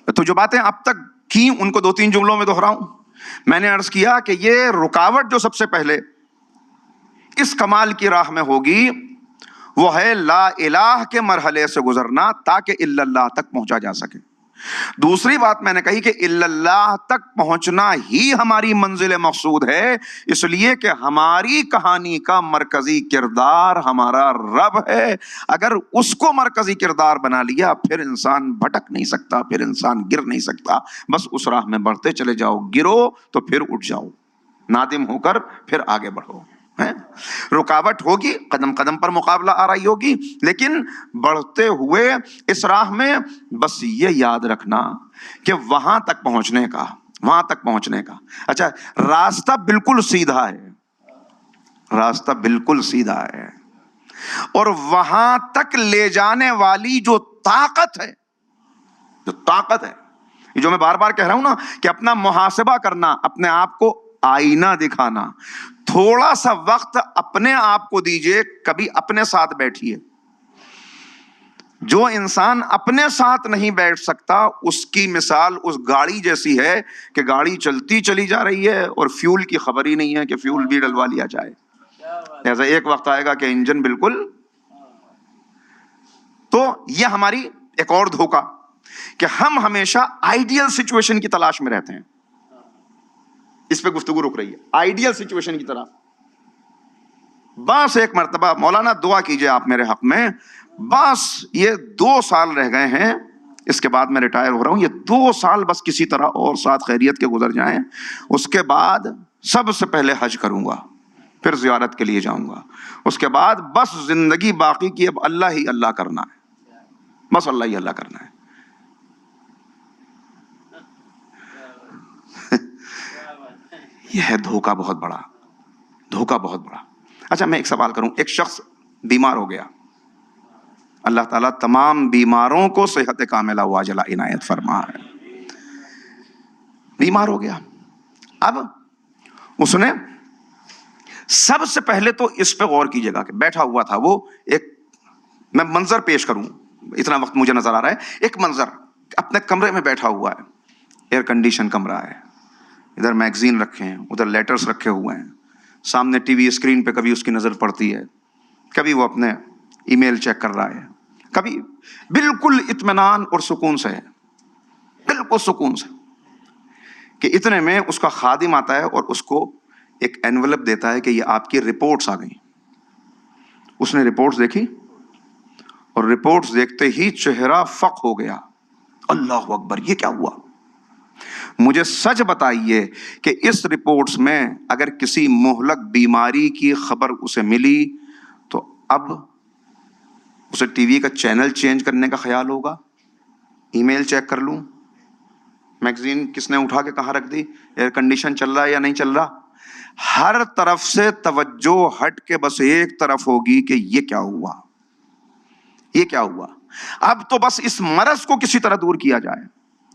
تو جو باتیں اب تک کی ان کو 2-3 جملوں میں دہراؤں۔ میں نے عرض کیا کہ یہ رکاوٹ جو سب سے پہلے اس کمال کی راہ میں ہوگی وہ ہے لا الہ کے مرحلے سے گزرنا، تاکہ الا اللہ تک پہنچا جا سکے۔ دوسری بات میں نے کہی کہ الا اللہ تک پہنچنا ہی ہماری منزل مقصود ہے، اس لیے کہ ہماری کہانی کا مرکزی کردار ہمارا رب ہے۔ اگر اس کو مرکزی کردار بنا لیا پھر انسان بھٹک نہیں سکتا، پھر انسان گر نہیں سکتا۔ بس اس راہ میں بڑھتے چلے جاؤ، گرو تو پھر اٹھ جاؤ، نادم ہو کر پھر آگے بڑھو۔ رکاوٹ ہوگی، قدم قدم پر مقابلہ آ رہی ہوگی، لیکن بڑھتے ہوئے اس راہ میں بس یہ یاد رکھنا کہ وہاں تک پہنچنے کا، وہاں تک پہنچنے کا، اچھا راستہ بالکل سیدھا ہے، راستہ بالکل سیدھا ہے، اور وہاں تک لے جانے والی جو طاقت ہے، جو طاقت ہے، یہ جو میں بار بار کہہ رہا ہوں نا کہ اپنا محاسبہ کرنا، اپنے آپ کو آئینہ دکھانا، تھوڑا سا وقت اپنے آپ کو دیجئے، کبھی اپنے ساتھ بیٹھیے۔ جو انسان اپنے ساتھ نہیں بیٹھ سکتا اس کی مثال اس گاڑی جیسی ہے کہ گاڑی چلتی چلی جا رہی ہے اور فیول کی خبر ہی نہیں ہے کہ فیول بھی ڈلوا لیا جائے۔ ایسا ایک وقت آئے گا کہ انجن بالکل۔ تو یہ ہماری ایک اور دھوکہ کہ ہم ہمیشہ آئیڈیل سچویشن کی تلاش میں رہتے ہیں۔ اس پہ گفتگو رک رہی ہے، آئیڈیل سچویشن کی طرح۔ بس ایک مرتبہ مولانا دعا کیجئے آپ میرے حق میں، بس یہ 2 سال رہ گئے ہیں، اس کے بعد میں ریٹائر ہو رہا ہوں، یہ 2 سال بس کسی طرح اور ساتھ خیریت کے گزر جائیں، اس کے بعد سب سے پہلے حج کروں گا، پھر زیارت کے لیے جاؤں گا، اس کے بعد بس زندگی باقی کی اب اللہ ہی اللہ کرنا ہے، بس اللہ ہی اللہ کرنا ہے۔ یہ ہے دھوکہ بہت بڑا، دھوکہ بہت بڑا۔ اچھا میں ایک سوال کروں، ایک شخص بیمار ہو گیا، اللہ تعالیٰ تمام بیماروں کو صحت کاملہ واجلہ عنایت فرما ہے، بیمار ہو گیا، اب اس نے سب سے پہلے تو اس پہ غور کیجیے گا کہ بیٹھا ہوا تھا وہ، ایک میں منظر پیش کروں، اتنا وقت مجھے نظر آ رہا ہے، ایک منظر اپنے کمرے میں بیٹھا ہوا ہے، ایئر کنڈیشن کمرہ ہے، ادھر میگزین رکھے ہیں، ادھر لیٹرز رکھے ہوئے ہیں، سامنے ٹی وی اسکرین پہ کبھی اس کی نظر پڑتی ہے، کبھی وہ اپنے ای میل چیک کر رہا ہے، کبھی بالکل اطمینان اور سکون سے ہے، بالکل سکون سے، کہ اتنے میں اس کا خادم آتا ہے اور اس کو ایک انویلپ دیتا ہے کہ یہ آپ کی رپورٹس آ گئیں۔ اس نے رپورٹس دیکھی اور رپورٹس دیکھتے ہی چہرہ فق ہو گیا، اللہ اکبر یہ کیا ہوا؟ مجھے سچ بتائیے کہ اس رپورٹس میں اگر کسی مہلک بیماری کی خبر اسے ملی تو اب اسے ٹی وی کا چینل چینج کرنے کا خیال ہوگا، ای میل چیک کر لوں، میگزین کس نے اٹھا کے کہاں رکھ دی، ایئر کنڈیشن چل رہا ہے یا نہیں چل رہا، ہر طرف سے توجہ ہٹ کے بس ایک طرف ہوگی کہ یہ کیا ہوا، یہ کیا ہوا۔ اب تو بس اس مرض کو کسی طرح دور کیا جائے،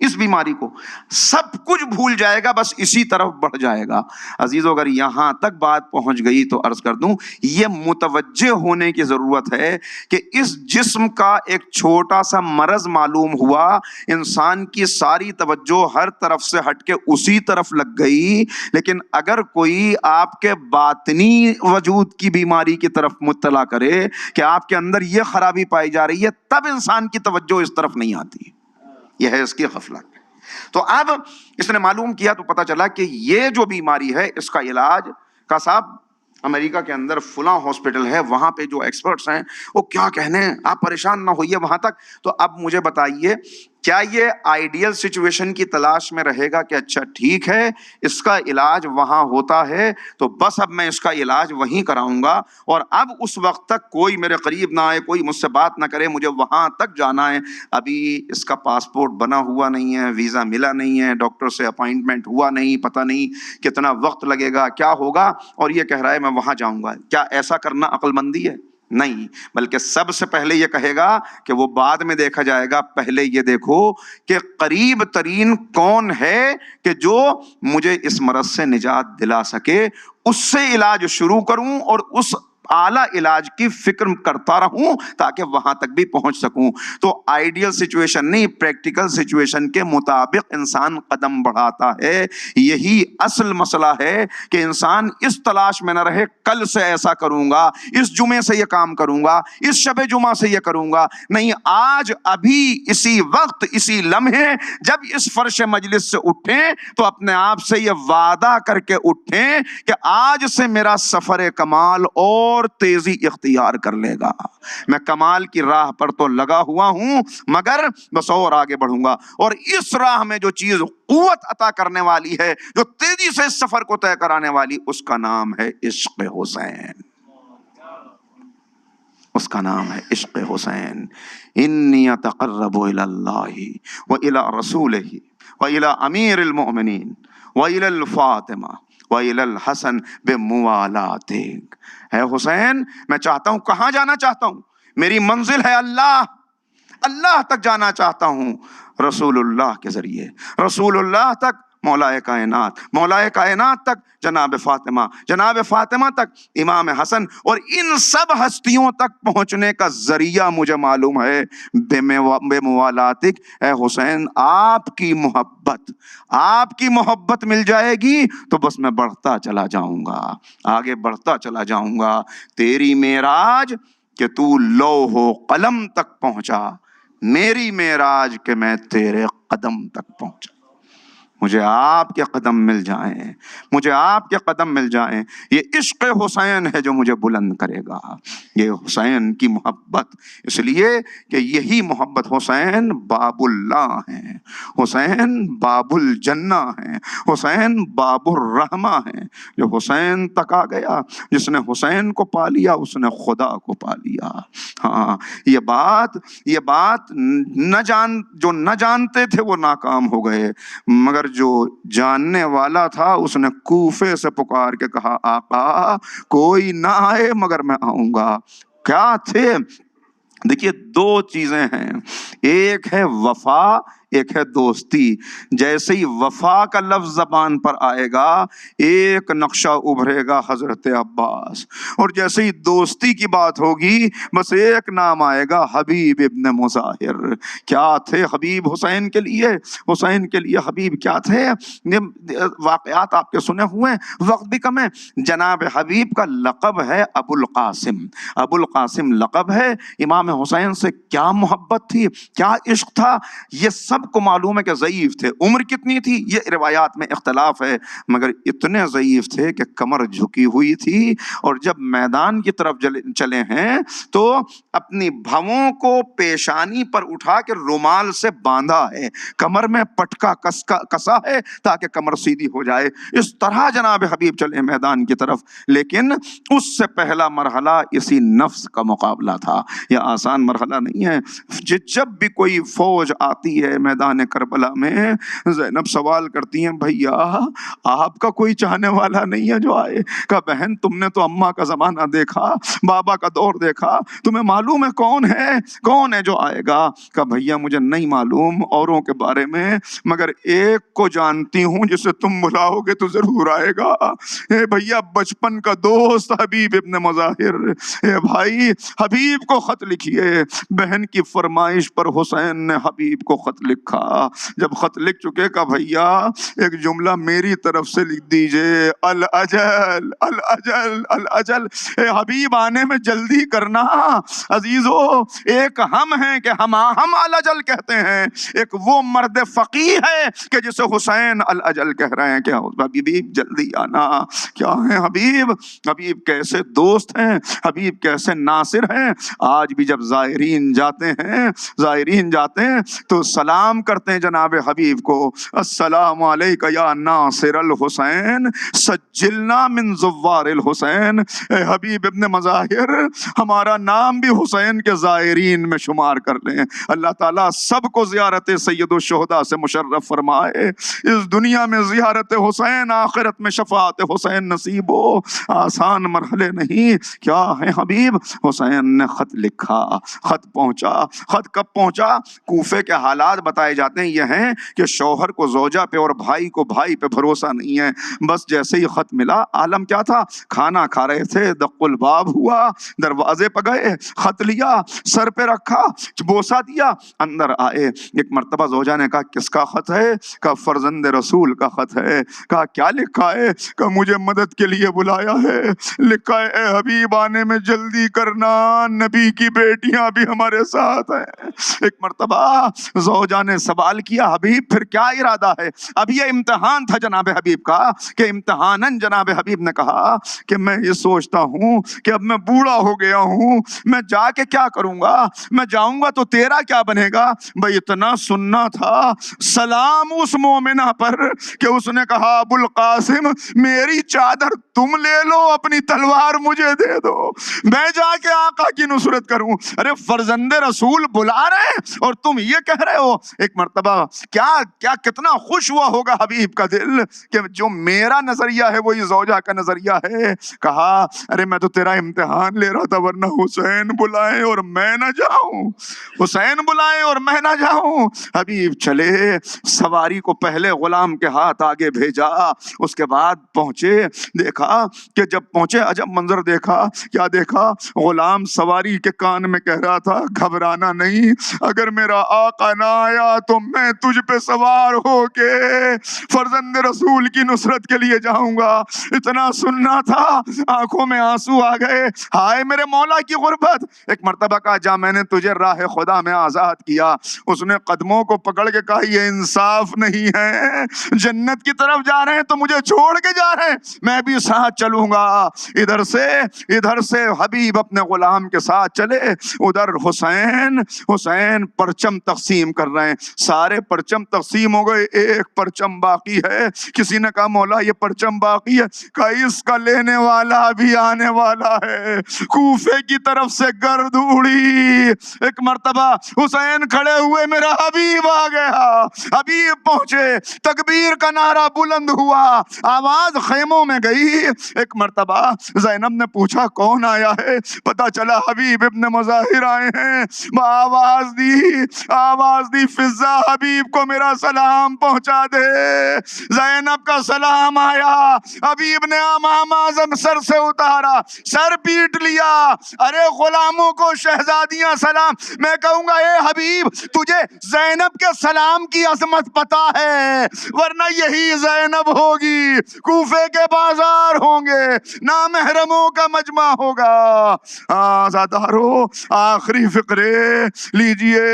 اس بیماری کو، سب کچھ بھول جائے گا، بس اسی طرف بڑھ جائے گا۔ عزیزو اگر یہاں تک بات پہنچ گئی تو عرض کر دوں یہ متوجہ ہونے کی ضرورت ہے کہ اس جسم کا ایک چھوٹا سا مرض معلوم ہوا، انسان کی ساری توجہ ہر طرف سے ہٹ کے اسی طرف لگ گئی، لیکن اگر کوئی آپ کے باطنی وجود کی بیماری کی طرف مطلع کرے کہ آپ کے اندر یہ خرابی پائی جا رہی ہے، تب انسان کی توجہ اس طرف نہیں آتی، یہ ہے اس کی غفلت۔ تو اب اس نے معلوم کیا تو پتا چلا کہ یہ جو بیماری ہے اس کا علاج کا صاحب امریکہ کے اندر فلاں ہاسپٹل ہے، وہاں پہ جو ایکسپرٹس ہیں وہ کیا کہنے، آپ پریشان نہ ہوئیے وہاں تک۔ تو اب مجھے بتائیے کیا یہ آئیڈیل سچویشن کی تلاش میں رہے گا کہ اچھا ٹھیک ہے اس کا علاج وہاں ہوتا ہے تو بس اب میں اس کا علاج وہیں کراؤں گا، اور اب اس وقت تک کوئی میرے قریب نہ آئے، کوئی مجھ سے بات نہ کرے، مجھے وہاں تک جانا ہے، ابھی اس کا پاسپورٹ بنا ہوا نہیں ہے، ویزا ملا نہیں ہے، ڈاکٹر سے اپائنٹمنٹ ہوا نہیں، پتہ نہیں کتنا وقت لگے گا، کیا ہوگا، اور یہ کہہ رہا ہے میں وہاں جاؤں گا۔ کیا ایسا کرنا عقل مندی ہے؟ نہیں، بلکہ سب سے پہلے یہ کہے گا کہ وہ بعد میں دیکھا جائے گا، پہلے یہ دیکھو کہ قریب ترین کون ہے کہ جو مجھے اس مرض سے نجات دلا سکے، اس سے علاج شروع کروں اور اس اعلیٰ علاج کی فکر کرتا رہوں تاکہ وہاں تک بھی پہنچ سکوں۔ تو آئیڈیل سچویشن نہیں، پریکٹیکل سچویشن کے مطابق انسان قدم بڑھاتا ہے۔ یہی اصل مسئلہ ہے کہ انسان اس تلاش میں نہ رہے کل سے ایسا کروں گا، اس جمعے سے یہ کام کروں گا، اس شب جمعہ سے یہ کروں گا، نہیں، آج ابھی اسی وقت اسی لمحے جب اس فرش مجلس سے اٹھیں تو اپنے آپ سے یہ وعدہ کر کے اٹھیں کہ آج سے میرا سفر کمال اور تیزی اختیار کر لے گا، میں کمال کی راہ پر تو لگا ہوا ہوں مگر بس اور آگے بڑھوں گا، اور اس راہ میں جو چیز قوت عطا کرنے والی ہے، جو تیزی سے اس سفر کو طے کرانے والی، اس کا نام ہے عشق حسین، اس کا نام ہے عشق حسین۔ انی اتقرب الی اللہ والی رسولہ والی امیر المؤمنین والی الفاطمہ وَإِلَى الْحَسَنِ بِمُوَالَاتِكَ۔ ہے حسین، میں چاہتا ہوں، کہاں جانا چاہتا ہوں؟ میری منزل ہے اللہ، اللہ تک جانا چاہتا ہوں رسول اللہ کے ذریعے، رسول اللہ تک مولا کائنات، مولا کائنات تک جناب فاطمہ، جناب فاطمہ تک امام حسن، اور ان سب ہستیوں تک پہنچنے کا ذریعہ مجھے معلوم ہے بے موالاتک۔ اے حسین، آپ کی محبت مل جائے گی تو بس میں بڑھتا چلا جاؤں گا، آگے بڑھتا چلا جاؤں گا۔ تیری معراج کہ تو لوح و قلم تک پہنچا، میری معراج کہ میں تیرے قدم تک پہنچا۔ مجھے آپ کے قدم مل جائیں، مجھے آپ کے قدم مل جائیں، یہ عشق حسین ہے جو مجھے بلند کرے گا، یہ حسین کی محبت، اس لیے کہ یہی محبت، حسین باب اللہ ہیں، حسین باب الجنہ ہیں، حسین باب الرحمہ ہیں۔ جو حسین تک آ گیا، جس نے حسین کو پا لیا اس نے خدا کو پا لیا۔ ہاں، یہ بات جو نہ جانتے تھے وہ ناکام ہو گئے، مگر جو جاننے والا تھا اس نے کوفے سے پکار کے کہا آقا کوئی نہ آئے مگر میں آؤں گا۔ کیا تھے؟ دیکھیے دو چیزیں ہیں، ایک ہے وفا، ایک ہے دوستی۔ جیسے ہی وفا کا لفظ زبان پر آئے گا ایک نقشہ ابھرے گا حضرت عباس، اور جیسے ہی دوستی کی بات ہوگی بس ایک نام آئے گا، حبیب ابن مظاہر۔ کیا تھے حبیب حسین کے لیے؟ حسین کے لیے حبیب کیا تھے؟ واقعات آپ کے سنے ہوئے، وقت بھی کم ہے۔ جناب حبیب کا لقب ہے ابو القاسم، ابو القاسم لقب ہے۔ امام حسین سے کیا محبت تھی، کیا عشق تھا، یہ سب کو معلوم ہے کہ ضعیف تھے۔ عمر کتنی تھی یہ روایات میں اختلاف ہے، مگر اتنے ضعیف تھے کہ کمر جھکی ہوئی تھی، اور جب میدان کی طرف چلے ہیں تو اپنی بھووں کو پیشانی پر اٹھا کے رومال سے باندھا ہے، کمر میں پٹکا کسا ہے تاکہ کمر سیدھی ہو جائے۔ اس طرح جناب حبیب چلے میدان کی طرف، لیکن اس سے پہلا مرحلہ اسی نفس کا مقابلہ تھا۔ یہ آسان مرحلہ نہیں ہے۔ جب بھی کوئی فوج آتی ہے میدان کربلا میں زینب سوال کرتی ہیں بھیا آپ کا کوئی چاہنے والا نہیں ہے جو آئے؟ کہا بہن تم نے تو اماں کا زمانہ دیکھا، بابا کا دور دیکھا، تمہیں معلوم ہے کون ہے جو آئے گا؟ کہا بھیا مجھے نہیں معلوم اوروں کے بارے میں، مگر ایک کو جانتی ہوں جسے تم بلاؤ گے تو ضرور آئے گا۔ اے بھیا بچپن کا دوست حبیب ابن مظاہر، اے بھائی حبیب کو خط لکھیے۔ بہن کی فرمائش پر حسین نے حبیب کو خط لکھا۔ جب خط لکھ چکے کا بھیا ایک جملہ میری طرف سے لکھ دیجئے، الاجل الاجل الاجل، اے حبیب آنے میں جلدی کرنا۔ عزیزو ایک ہم ہیں کہ ہم الاجل کہتے ہیں، ایک وہ مرد فقیہ ہے کہ جسے حسین الاجل کہہ رہے ہیں کہ حبیب جلدی آنا۔ کیا ہے حبیب کیسے دوست ہیں، حبیب کیسے ناصر ہیں۔ آج بھی جب زائرین جاتے ہیں تو سلام کرتے ہیں جناب حبیب کو، السلام علیکہ یا ناصر الحسین سجلنا من زوار الحسین۔ اے حبیب ابن مظاہر ہمارا نام بھی حسین کے زائرین میں شمار کر لیں۔ اللہ تعالیٰ سب کو زیارت سید الشہداء سے مشرف فرمائے۔ اس دنیا میں زیارت حسین، آخرت میں شفاعت حسین نصیب ہو۔ آسان مرحلے نہیں۔ کیا ہے حبیب؟ حسین نے خط لکھا، خط پہنچا۔ خط کب پہنچا؟ کوفے کے حالات بتائے جاتے ہیں یہ ہیں کہ شوہر کو زوجہ پہ اور بھائی کو بھائی پہ بھروسہ نہیں ہے۔ بس جیسے ہی خط ملا، عالم کیا تھا، کھانا کھا رہے تھے، دق الباب ہوا، دروازے پہ گئے، خط لیا، سر پہ رکھا، بوسہ دیا، اندر آئے۔ ایک مرتبہ زوجہ نے کہا کس کا خط ہے؟ کہا فرزند رسول کا خط ہے۔ کہا کیا لکھا ہے؟ کہا مجھے مدد کے لیے بلایا ہے، لکھا ہے اے حبیب آنے میں جلدی کرنا، نبی کی بیٹیاں بھی ہمارے ساتھ ہیں۔ ایک مرتبہ زوجہ نے سوال کیا حبیب پھر کیا ارادہ ہے؟ اب یہ امتحان تھا جناب حبیب کا کہ امتحاناً جناب حبیب نے کہا کہ میں یہ سوچتا ہوں کہ اب میں بوڑھا ہو گیا ہوں، میں جا کے کیا کروں گا؟ میں جاؤں گا تو تیرا کیا بنے گا؟ بھئی اتنا سننا تھا سلام اس مومنہ پر کہ اس نے کہا ابو القاسم میری چادر تم لے لو، اپنی تلوار مجھے دے دو، میں جا کے آقا کی نصرت کروں۔ ارے فرزند رسول بلا رہے ہیں اور تم یہ کہہ رہے ہو۔ ایک مرتبہ کیا کتنا خوش ہوا ہوگا حبیب کا دل کہ جو میرا نظریہ ہے وہی زوجہ کا نظریہ ہے۔ کہا ارے میں تو تیرا امتحان لے رہا تھا، ورنہ حسین بلائیں اور میں نہ جاؤں، حسین بلائیں اور میں نہ جاؤں۔ حبیب چلے، سواری کو پہلے غلام کے ہاتھ آگے بھیجا، اس کے بعد پہنچے، دیکھا کہ جب پہنچے عجب منظر دیکھا۔ کیا دیکھا؟ غلام سواری کے کان میں کہہ رہا تھا گھبرانا نہیں، اگر میرا آقا نہ آیا تو میں تجھ پہ سوار ہو کے فرزند رسول کی نصرت کے لیے جاؤں گا۔ اتنا سننا تھا، آنکھوں میں آنسو آ گئے، ہائے میرے مولا کی غربت۔ ایک مرتبہ کہا جا میں نے تجھے راہ خدا میں آزاد کیا۔ اس نے قدموں کو پکڑ کے کہا یہ انصاف نہیں ہے، جنت کی طرف جا رہے ہیں تو مجھے چھوڑ کے جا رہے ہیں، میں بھی ساتھ چلوں گا۔ ادھر سے حبیب اپنے غلام کے ساتھ چلے، ادھر حسین پرچم تقسیم کر رہے ہیں، سارے پرچم تقسیم ہو گئے، ایک پرچم باقی ہے۔ کسی نے کہا مولا یہ پرچم باقی ہے؟ کہا اس کا لینے والا بھی آنے والا ہے۔ کوفے کی طرف سے گرد اڑی۔ ایک مرتبہ حسین کھڑے ہوئے، میرا حبیب آ گیا، حبیب پہنچے، تکبیر کا نعرہ بلند ہوا، آواز خیموں میں گئی۔ ایک مرتبہ زینب نے پوچھا کون آیا ہے؟ پتا چلا حبیب ابن مظاہر آئے ہیں۔ آواز دی فضا حبیب کو میرا سلام پہنچا دے۔ زینب کا سلام آیا، حبیب نے امام اعظم سر سے اتارا، سر پیٹ لیا۔ ارے غلاموں کو شہزادیاں سلام، میں کہوں گا اے حبیب تجھے زینب کے سلام کی عظمت پتا ہے، ورنہ یہی زینب ہوگی، کوفے کے بازار ہوں گے، نامحرموں کا مجمع ہوگا۔ آزادارو آخری فقرے لیجئے،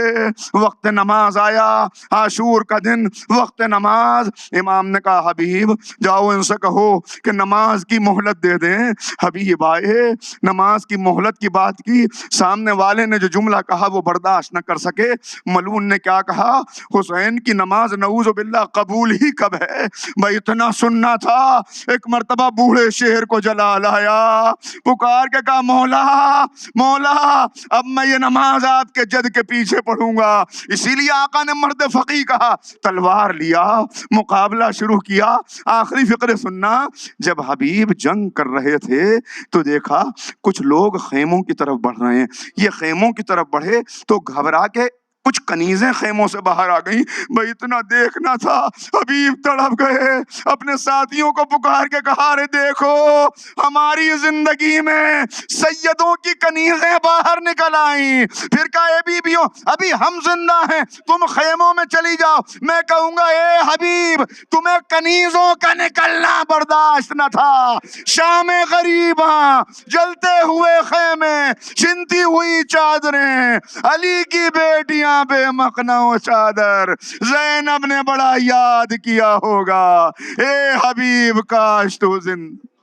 وقت نماز آیا، عاشور کا دن، وقت نماز۔ امام نے کہا حبیب جاؤ ان سے کہو کہ نماز کی مہلت دے دیں۔ حبیب آئے، نماز کی مہلت کی بات کی، سامنے والے نے جو جملہ کہا وہ برداشت نہ کر سکے۔ ملعون نے کیا کہا؟ حسین کی نماز نعوذ باللہ قبول ہی کب ہے؟ بھائی اتنا سننا تھا۔ ایک مرتبہ بوڑھے شیر کو جلال آیا، پکار کے کہا مولا اب میں یہ نماز آپ کے جد کے پیچھے پڑھوں گا۔ اسی لیے آقا نے مرد فقی کہا، تلوار لیا، مقابلہ شروع کیا۔ آخری فقرے سننا، جب حبیب جنگ کر رہے تھے تو دیکھا کچھ لوگ خیموں کی طرف بڑھ رہے ہیں۔ یہ خیموں کی طرف بڑھے تو گھبرا کے کچھ کنیزیں خیموں سے باہر آ گئیں۔ بھئی اتنا دیکھنا تھا، حبیب تڑپ گئے، اپنے ساتھیوں کو پکار کے کہا، رے دیکھو ہماری زندگی میں سیدوں کی کنیزیں باہر نکل آئیں۔ پھر کہا، اے بیویوں ابھی ہم زندہ ہیں، تم خیموں میں چلی جاؤ، میں کہوں گا اے حبیب تمہیں کنیزوں کا نکلنا برداشت نہ تھا۔ شام غریباں، جلتے ہوئے خیمے، چھنتی ہوئی چادریں، علی کی بیٹیاں بے مقنا و چادر، زینب نے بڑا یاد کیا ہوگا، اے حبیب کاش تو زندہ